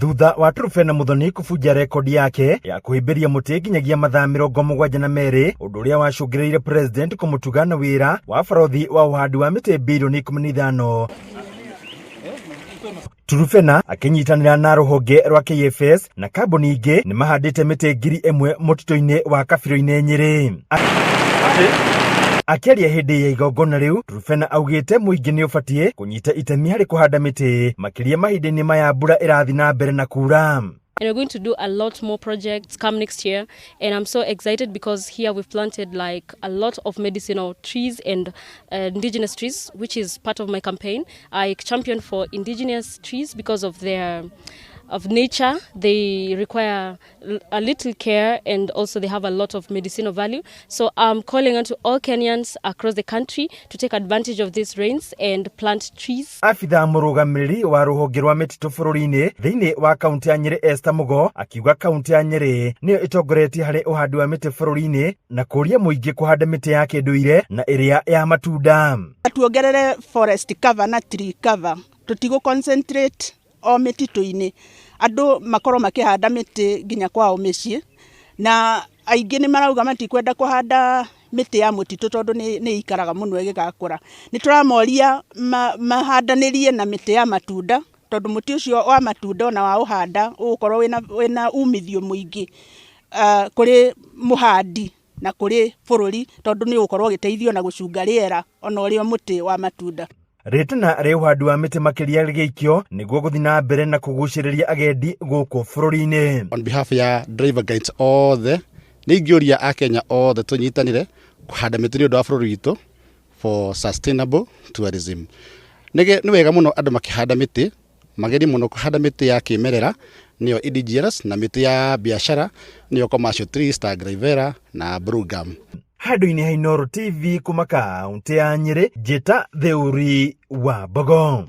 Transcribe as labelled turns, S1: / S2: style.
S1: thutha wa Turufena Muthoni kubuja rekodi yake ya kuhimbiria muti nginyagia mathaa 72 undu uria wacungireire president kumutuga na wira wa barothi wa uhandi wa miti bilioni 15. Turufena akinyitanira na ruhonge rwa KFS na kambuni ingi ni mahandite miti 1000 mutito-ini wa Kabiro-ini Nyeri. Akiaria hindi ya igongona riu, Turufena augite muingi ni ubatie kunyita itemi hari kuhanda miti makiria mahinda-ini maya mbura irathi na mbere na kura.
S2: And we're going to do a lot more projects come next year, and I'm so excited because here we've planted like a lot of medicinal trees and indigenous trees, which is part of my campaign. I champion for indigenous trees because of their nature. They require a little care and also they have a lot of medicinal value. So I'm calling on to all Kenyans across the country to take advantage of these rains and plant trees.
S1: Afitha murugamiriri wa ruhonge rwa mititu bururi-ini thiini wa kaunti ya Nyeri Esther Mugo akiuga kaunti ya Nyeri niyo itongoretie hari uhandi wa miti bururi-ini na kuria muingi kuhanda miti ya kinduire na iria ya matunda.
S3: Tuongerere forest cover na tree cover, tutigo concentrate o mititu-ini, andu makoro makihanda miti nginya kwao micii, na aingi ni marauga matikwenda kuhanda miti ya mutitu tondu ni ikaraga muno igigakura. Ni turamoria mahandanirie na miti ya matunda tondu muti ucio wa matunda na wa uhanda ugukorwo wina umithio muingi kuri muhandi na kuri bururi tondu ni ugukorwo giteithio na gucunga riera ona urio muti wa matunda.
S1: Ritana ria uhandi wa miti makiria rigeikio niguo guthi na mbere na kuguciriria agendi guku bururi-ini.
S4: On behalf ya driver guides all the ningiuria a Kenya all the tunyitanire kuhanda miti ni undu wa bururi witu for sustainable tourism. Ni wega muno andu makihanda miti, mageni muno kuhanda miti ya kimerera niyo indigenous na miti ya biashara niyo commercial trees ta aloe vera na blue gum.
S1: Handũ-inĩ ha Inooro TV kuma kaunti ya Nyeri, Njĩta Theuri wa Mbogo.